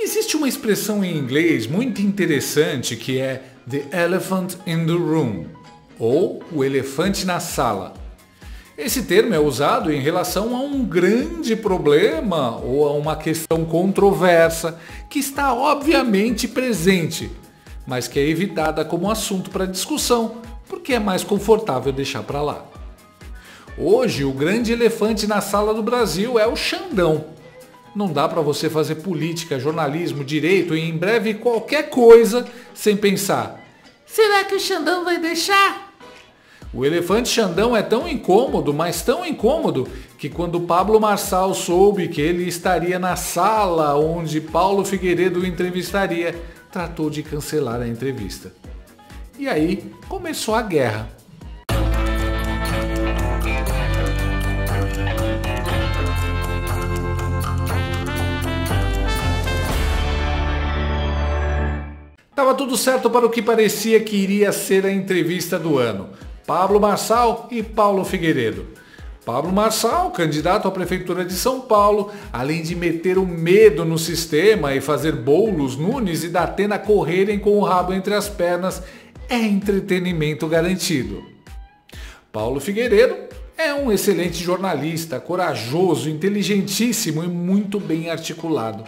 Existe uma expressão em inglês muito interessante que é the elephant in the room, ou o elefante na sala. Esse termo é usado em relação a um grande problema ou a uma questão controversa que está obviamente presente, mas que é evitada como assunto para discussão, porque é mais confortável deixar para lá. Hoje, o grande elefante na sala do Brasil é o Xandão. Não dá para você fazer política, jornalismo, direito e em breve qualquer coisa sem pensar: será que o Xandão vai deixar? O elefante Xandão é tão incômodo, mas tão incômodo, que quando Pablo Marçal soube que ele estaria na sala onde Paulo Figueiredo o entrevistaria, tratou de cancelar a entrevista. E aí começou a guerra. Tava tudo certo para o que parecia que iria ser a entrevista do ano. Pablo Marçal e Paulo Figueiredo. Pablo Marçal, candidato à Prefeitura de São Paulo, além de meter o medo no sistema e fazer Boulos, Nunes e Datena correrem com o rabo entre as pernas, é entretenimento garantido. Paulo Figueiredo é um excelente jornalista, corajoso, inteligentíssimo e muito bem articulado.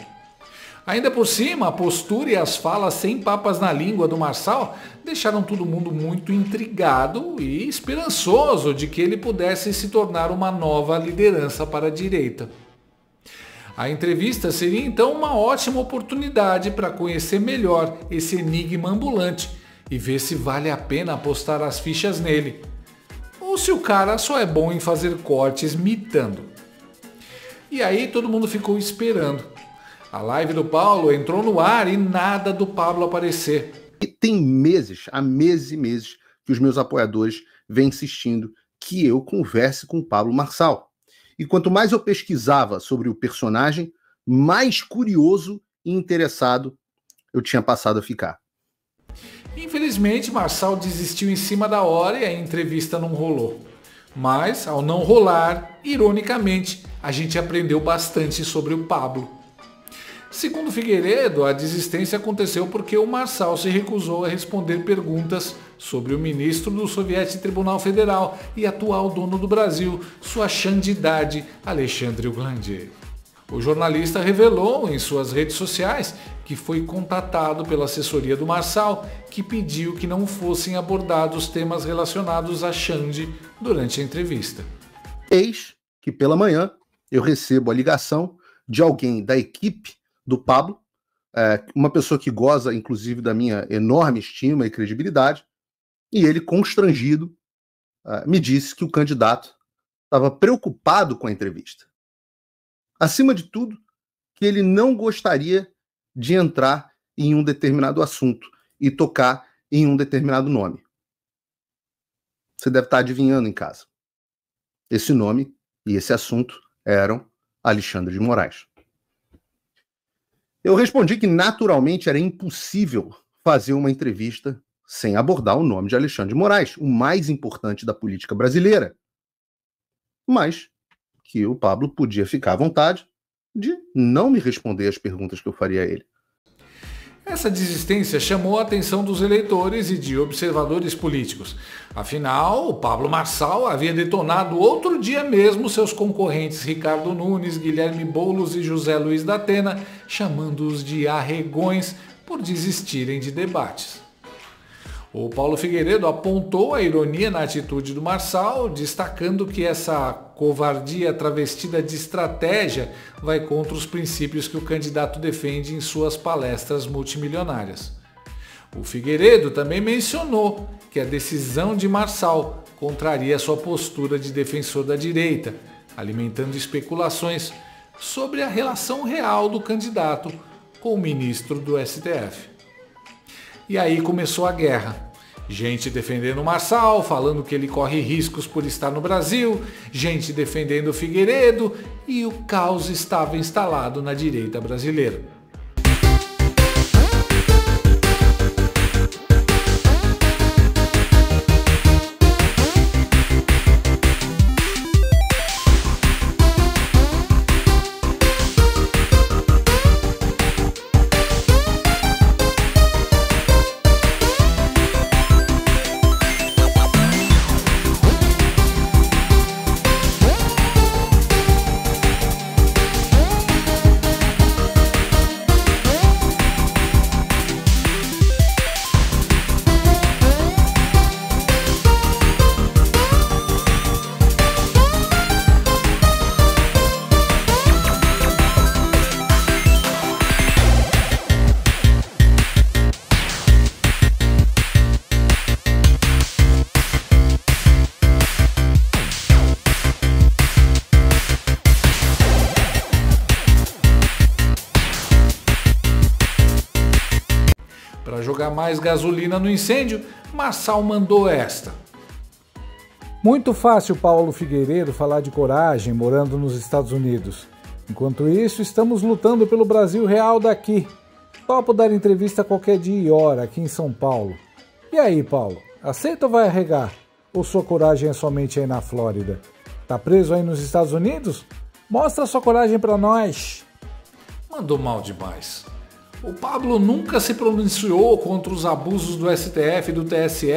Ainda por cima, a postura e as falas sem papas na língua do Marçal deixaram todo mundo muito intrigado e esperançoso de que ele pudesse se tornar uma nova liderança para a direita. A entrevista seria então uma ótima oportunidade para conhecer melhor esse enigma ambulante e ver se vale a pena apostar as fichas nele, ou se o cara só é bom em fazer cortes mitando. E aí todo mundo ficou esperando. A live do Paulo entrou no ar e nada do Pablo aparecer. E tem meses, há meses e meses, que os meus apoiadores vêm insistindo que eu converse com o Pablo Marçal. E quanto mais eu pesquisava sobre o personagem, mais curioso e interessado eu tinha passado a ficar. Infelizmente, Marçal desistiu em cima da hora e a entrevista não rolou. Mas, ao não rolar, ironicamente, a gente aprendeu bastante sobre o Pablo. Segundo Figueiredo, a desistência aconteceu porque o Marçal se recusou a responder perguntas sobre o ministro do Soviético Tribunal Federal e atual dono do Brasil, sua xandidade, Alexandre Glandier. O jornalista revelou em suas redes sociais que foi contatado pela assessoria do Marçal, que pediu que não fossem abordados temas relacionados a Xande durante a entrevista. Eis que pela manhã eu recebo a ligação de alguém da equipe do Pablo, uma pessoa que goza, inclusive, da minha enorme estima e credibilidade, e ele, constrangido, me disse que o candidato estava preocupado com a entrevista. Acima de tudo, que ele não gostaria de entrar em um determinado assunto e tocar em um determinado nome. Você deve estar adivinhando em casa. Esse nome e esse assunto eram Alexandre de Moraes. Eu respondi que naturalmente era impossível fazer uma entrevista sem abordar o nome de Alexandre de Moraes, o mais importante da política brasileira. Mas que o Pablo podia ficar à vontade de não me responder as perguntas que eu faria a ele. Essa desistência chamou a atenção dos eleitores e de observadores políticos. Afinal, o Pablo Marçal havia detonado outro dia mesmo seus concorrentes Ricardo Nunes, Guilherme Boulos e José Luiz Datena, chamando-os de arregões por desistirem de debates. O Paulo Figueiredo apontou a ironia na atitude do Marçal, destacando que essa covardia travestida de estratégia vai contra os princípios que o candidato defende em suas palestras multimilionárias. O Figueiredo também mencionou que a decisão de Marçal contraria sua postura de defensor da direita, alimentando especulações sobre a relação real do candidato com o ministro do STF. E aí começou a guerra. Gente defendendo o Marçal, falando que ele corre riscos por estar no Brasil, gente defendendo o Figueiredo, e o caos estava instalado na direita brasileira. Para jogar mais gasolina no incêndio, Marçal mandou esta. Muito fácil, Paulo Figueiredo, falar de coragem morando nos Estados Unidos. Enquanto isso, estamos lutando pelo Brasil real daqui. Topo dar entrevista qualquer dia e hora aqui em São Paulo. E aí, Paulo, aceita ou vai arregar? Ou sua coragem é somente aí na Flórida? Tá preso aí nos Estados Unidos? Mostra sua coragem pra nós. Mandou mal demais. O Pablo nunca se pronunciou contra os abusos do STF e do TSE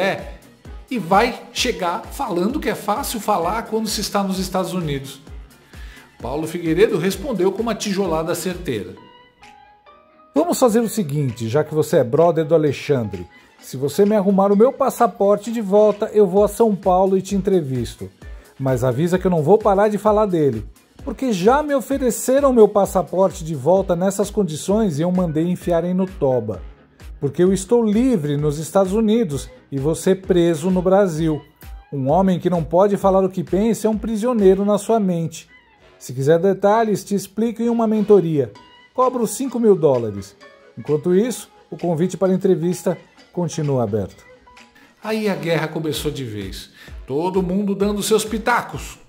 e vai chegar falando que é fácil falar quando se está nos Estados Unidos. Paulo Figueiredo respondeu com uma tijolada certeira. Vamos fazer o seguinte, já que você é brother do Alexandre. Se você me arrumar o meu passaporte de volta, eu vou a São Paulo e te entrevisto. Mas avisa que eu não vou parar de falar dele. Porque já me ofereceram meu passaporte de volta nessas condições e eu mandei enfiarem no toba. Porque eu estou livre nos Estados Unidos e você preso no Brasil. Um homem que não pode falar o que pensa é um prisioneiro na sua mente. Se quiser detalhes, te explico em uma mentoria. Cobro $5.000. Enquanto isso, o convite para a entrevista continua aberto. Aí a guerra começou de vez. Todo mundo dando seus pitacos.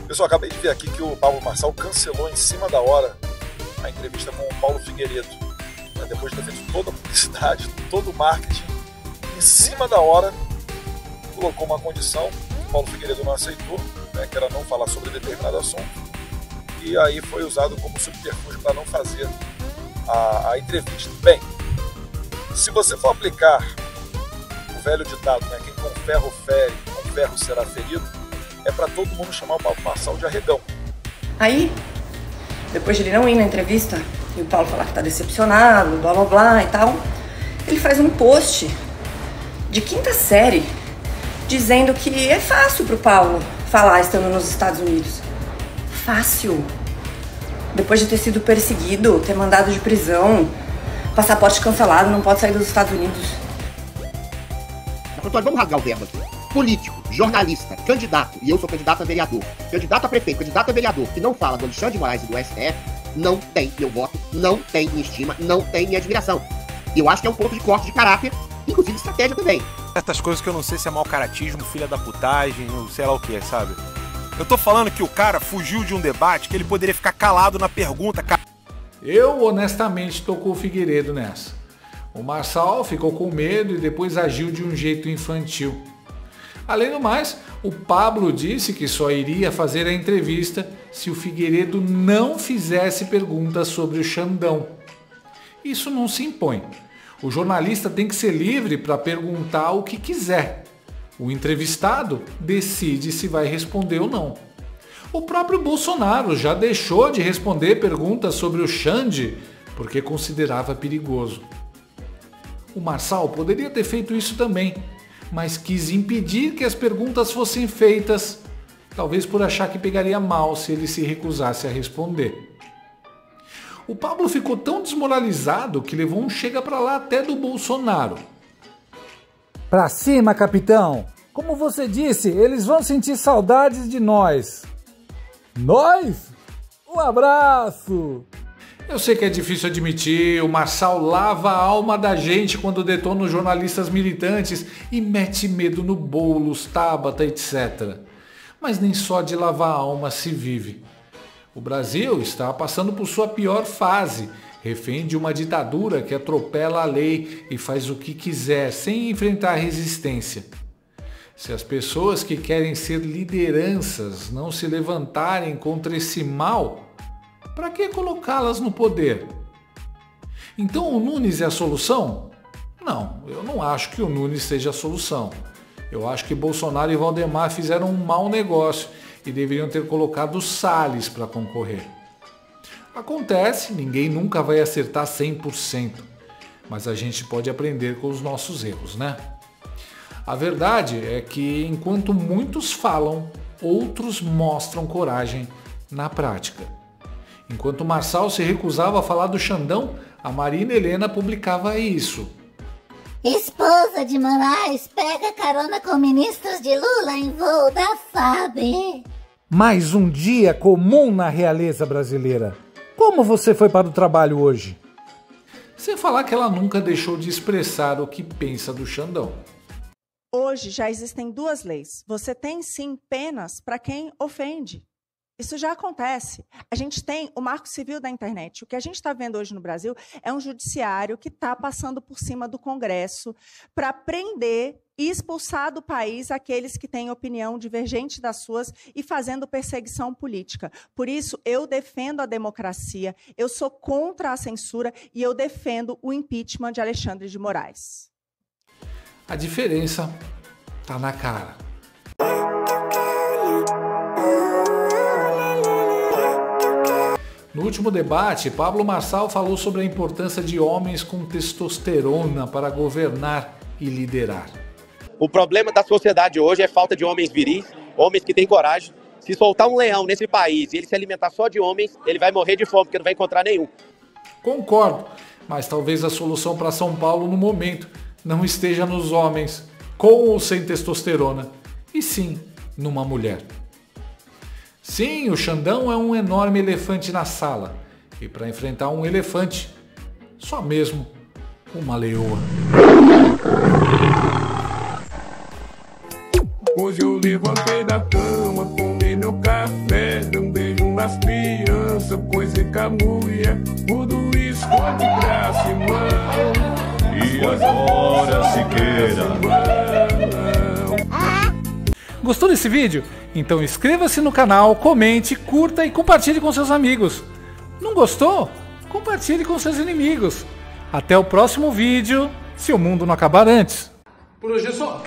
Pessoal, acabei de ver aqui que o Pablo Marçal cancelou em cima da hora a entrevista com o Paulo Figueiredo. Depois de ter feito toda a publicidade, todo o marketing, em cima da hora, colocou uma condição que o Paulo Figueiredo não aceitou, que era não falar sobre determinado assunto, e aí foi usado como subterfúgio para não fazer a entrevista. Bem, se você for aplicar o velho ditado, quem com ferro fere, com ferro será ferido, é para todo mundo chamar o Pablo Marçal de arregão. Aí, depois de ele não ir na entrevista, e o Paulo falar que tá decepcionado, blá blá blá e tal, ele faz um post de 5ª série dizendo que é fácil pro Paulo falar estando nos Estados Unidos. Fácil. Depois de ter sido perseguido, ter mandado de prisão, passaporte cancelado, não pode sair dos Estados Unidos. Antônio, vamos rasgar o verbo aqui. Político, jornalista, candidato, e eu sou candidato a vereador, candidato a prefeito, candidato a vereador, que não fala do Alexandre de Moraes e do STF, não tem meu voto, não tem minha estima, não tem minha admiração. E eu acho que é um ponto de corte de caráter, inclusive estratégia também. Certas coisas que eu não sei se é mau caratismo, filha da putagem, ou sei lá o que, sabe? Eu tô falando que o cara fugiu de um debate que ele poderia ficar calado na pergunta. Eu honestamente tô com o Figueiredo nessa. O Marçal ficou com medo e depois agiu de um jeito infantil. Além do mais, o Pablo disse que só iria fazer a entrevista se o Figueiredo não fizesse perguntas sobre o Xandão. Isso não se impõe. O jornalista tem que ser livre para perguntar o que quiser. O entrevistado decide se vai responder ou não. O próprio Bolsonaro já deixou de responder perguntas sobre o Xande porque considerava perigoso. O Marçal poderia ter feito isso também, mas quis impedir que as perguntas fossem feitas, talvez por achar que pegaria mal se ele se recusasse a responder. O Pablo ficou tão desmoralizado que levou um chega pra lá até do Bolsonaro. Pra cima, capitão! Como você disse, eles vão sentir saudades de nós. Nós? Um abraço! Eu sei que é difícil admitir, o Marçal lava a alma da gente quando detona os jornalistas militantes e mete medo no Boulos, Tabata, etc. Mas nem só de lavar a alma se vive. O Brasil está passando por sua pior fase, refém de uma ditadura que atropela a lei e faz o que quiser, sem enfrentar resistência. Se as pessoas que querem ser lideranças não se levantarem contra esse mal, para que colocá-las no poder? Então o Nunes é a solução? Não, eu não acho que o Nunes seja a solução. Eu acho que Bolsonaro e Valdemar fizeram um mau negócio e deveriam ter colocado o Salles para concorrer. Acontece, ninguém nunca vai acertar 100%, mas a gente pode aprender com os nossos erros, né? A verdade é que enquanto muitos falam, outros mostram coragem na prática. Enquanto Marçal se recusava a falar do Xandão, a Marina Helena publicava isso. Esposa de Moraes pega carona com ministros de Lula em voo da FAB. Mais um dia comum na realeza brasileira. Como você foi para o trabalho hoje? Sem falar que ela nunca deixou de expressar o que pensa do Xandão. Hoje já existem 2 leis. Você tem, sim, penas para quem ofende. Isso já acontece. A gente tem o Marco Civil da internet. O que a gente está vendo hoje no Brasil é um judiciário que está passando por cima do Congresso para prender e expulsar do país aqueles que têm opinião divergente das suas e fazendo perseguição política. Por isso, eu defendo a democracia, eu sou contra a censura e eu defendo o impeachment de Alexandre de Moraes. A diferença tá na cara. No último debate, Pablo Marçal falou sobre a importância de homens com testosterona para governar e liderar. O problema da sociedade hoje é falta de homens viris, homens que têm coragem. Se soltar um leão nesse país e ele se alimentar só de homens, ele vai morrer de fome, porque não vai encontrar nenhum. Concordo, mas talvez a solução para São Paulo no momento não esteja nos homens, com ou sem testosterona, e sim numa mulher. Sim, o Xandão é um enorme elefante na sala, e para enfrentar um elefante, só mesmo uma leoa. Hoje eu levantei da cama, tomei meu café, dei um beijo nas crianças, coisa com a mulher, tudo isso foi de graça, irmão. E agora se queira. Gostou desse vídeo? Então inscreva-se no canal, comente, curta e compartilhe com seus amigos. Não gostou? Compartilhe com seus inimigos. Até o próximo vídeo, se o mundo não acabar antes. Por hoje é só.